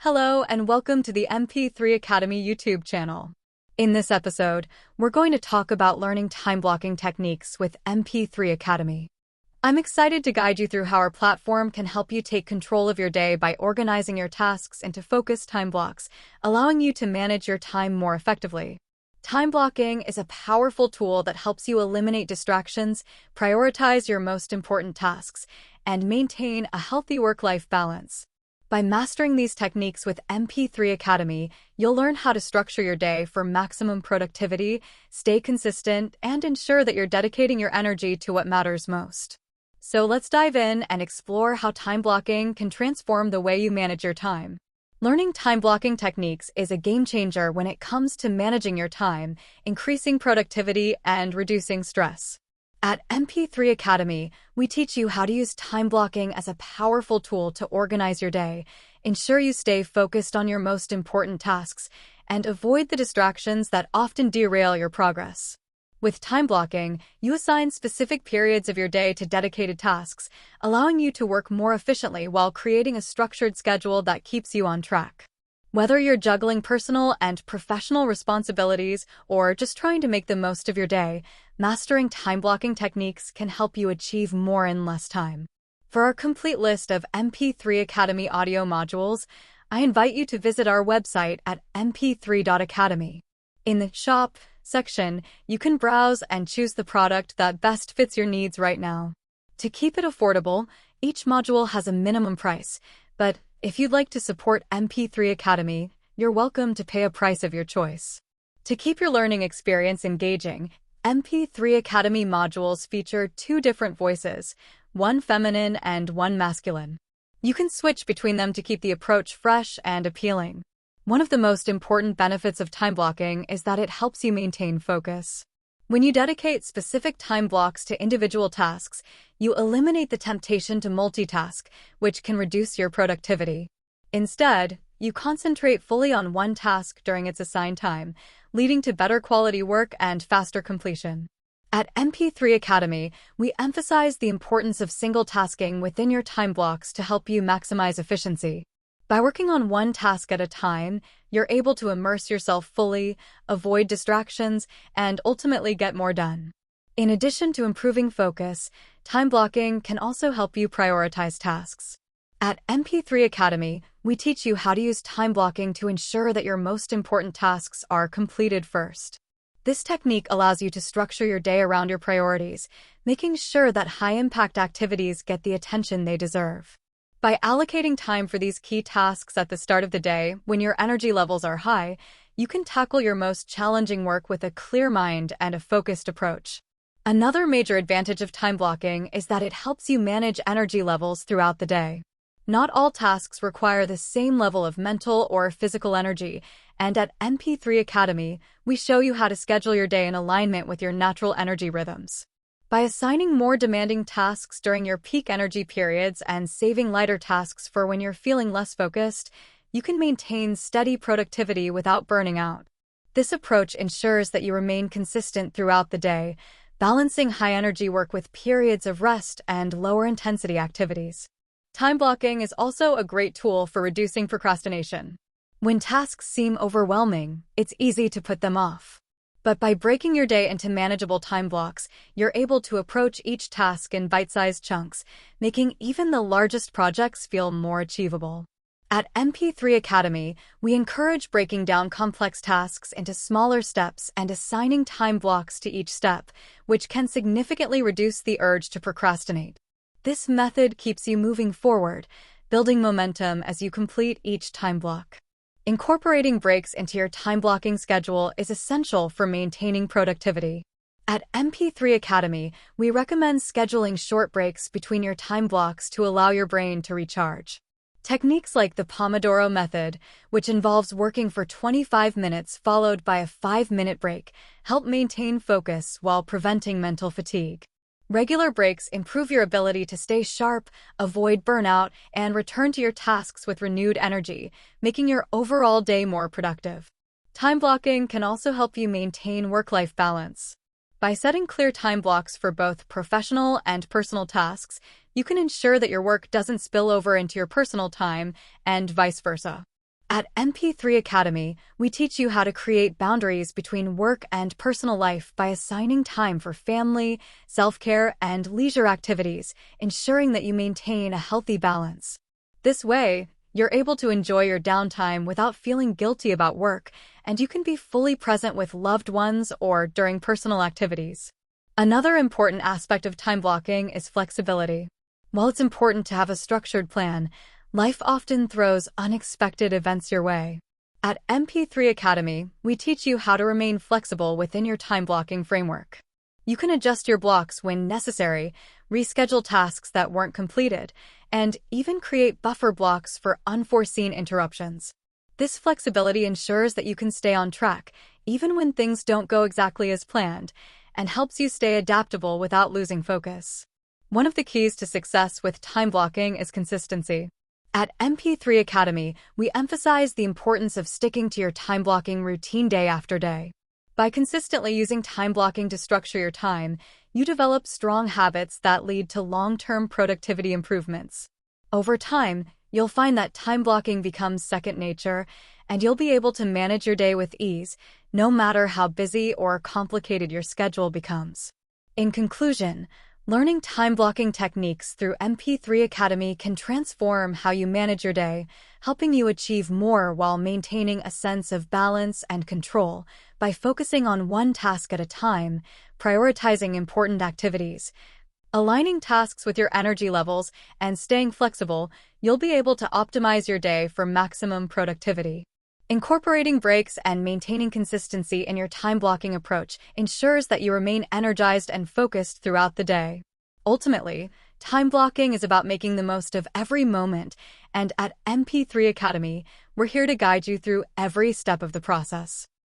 Hello and welcome to the mp3.Academy YouTube channel. In this episode, we're going to talk about learning time blocking techniques with mp3.Academy. I'm excited to guide you through how our platform can help you take control of your day by organizing your tasks into focused time blocks, allowing you to manage your time more effectively. Time blocking is a powerful tool that helps you eliminate distractions, prioritize your most important tasks, and maintain a healthy work-life balance. By mastering these techniques with mp3.Academy, you'll learn how to structure your day for maximum productivity, stay consistent, and ensure that you're dedicating your energy to what matters most. So let's dive in and explore how time blocking can transform the way you manage your time. Learning time blocking techniques is a game changer when it comes to managing your time, increasing productivity, and reducing stress. At mp3.Academy, we teach you how to use time blocking as a powerful tool to organize your day, ensure you stay focused on your most important tasks, and avoid the distractions that often derail your progress. With time blocking, you assign specific periods of your day to dedicated tasks, allowing you to work more efficiently while creating a structured schedule that keeps you on track. Whether you're juggling personal and professional responsibilities or just trying to make the most of your day, mastering time blocking techniques can help you achieve more in less time. For our complete list of mp3.Academy audio modules, I invite you to visit our website at mp3.Academy. In the Shop section, you can browse and choose the product that best fits your needs right now. To keep it affordable, each module has a minimum price, but if you'd like to support mp3.Academy, you're welcome to pay a price of your choice. To keep your learning experience engaging, mp3.Academy modules feature two different voices, one feminine and one masculine. You can switch between them to keep the approach fresh and appealing. One of the most important benefits of time blocking is that it helps you maintain focus. When you dedicate specific time blocks to individual tasks, you eliminate the temptation to multitask, which can reduce your productivity. Instead, you concentrate fully on one task during its assigned time, leading to better quality work and faster completion. At mp3.Academy, we emphasize the importance of single tasking within your time blocks to help you maximize efficiency. By working on one task at a time, you're able to immerse yourself fully, avoid distractions, and ultimately get more done. In addition to improving focus, time blocking can also help you prioritize tasks. At mp3.Academy, we teach you how to use time blocking to ensure that your most important tasks are completed first. This technique allows you to structure your day around your priorities, making sure that high-impact activities get the attention they deserve. By allocating time for these key tasks at the start of the day, when your energy levels are high, you can tackle your most challenging work with a clear mind and a focused approach. Another major advantage of time blocking is that it helps you manage energy levels throughout the day. Not all tasks require the same level of mental or physical energy, and at mp3.Academy, we show you how to schedule your day in alignment with your natural energy rhythms. By assigning more demanding tasks during your peak energy periods and saving lighter tasks for when you're feeling less focused, you can maintain steady productivity without burning out. This approach ensures that you remain consistent throughout the day, balancing high-energy work with periods of rest and lower-intensity activities. Time blocking is also a great tool for reducing procrastination. When tasks seem overwhelming, it's easy to put them off. But by breaking your day into manageable time blocks, you're able to approach each task in bite-sized chunks, making even the largest projects feel more achievable. At mp3.Academy, we encourage breaking down complex tasks into smaller steps and assigning time blocks to each step, which can significantly reduce the urge to procrastinate. This method keeps you moving forward, building momentum as you complete each time block. Incorporating breaks into your time blocking schedule is essential for maintaining productivity. At mp3.Academy, we recommend scheduling short breaks between your time blocks to allow your brain to recharge. Techniques like the Pomodoro method, which involves working for 25 minutes followed by a 5-minute break, help maintain focus while preventing mental fatigue. Regular breaks improve your ability to stay sharp, avoid burnout, and return to your tasks with renewed energy, making your overall day more productive. Time blocking can also help you maintain work-life balance. By setting clear time blocks for both professional and personal tasks, you can ensure that your work doesn't spill over into your personal time, and vice versa. At mp3 Academy, we teach you how to create boundaries between work and personal life by assigning time for family, self-care, and leisure activities, ensuring that you maintain a healthy balance. This way, you're able to enjoy your downtime without feeling guilty about work, and you can be fully present with loved ones or during personal activities. Another important aspect of time blocking is flexibility. While it's important to have a structured plan, life often throws unexpected events your way. At mp3 Academy, we teach you how to remain flexible within your time blocking framework. You can adjust your blocks when necessary, reschedule tasks that weren't completed, and even create buffer blocks for unforeseen interruptions. This flexibility ensures that you can stay on track, even when things don't go exactly as planned, and helps you stay adaptable without losing focus. One of the keys to success with time blocking is consistency. At mp3 Academy, we emphasize the importance of sticking to your time blocking routine day after day. By consistently using time blocking to structure your time, you develop strong habits that lead to long-term productivity improvements. Over time, you'll find that time blocking becomes second nature, and you'll be able to manage your day with ease, no matter how busy or complicated your schedule becomes. In conclusion, learning time blocking techniques through mp3 Academy can transform how you manage your day, helping you achieve more while maintaining a sense of balance and control. By focusing on one task at a time, prioritizing important activities, aligning tasks with your energy levels, and staying flexible, you'll be able to optimize your day for maximum productivity. Incorporating breaks and maintaining consistency in your time blocking approach ensures that you remain energized and focused throughout the day. Ultimately, time blocking is about making the most of every moment, and at mp3 Academy, we're here to guide you through every step of the process.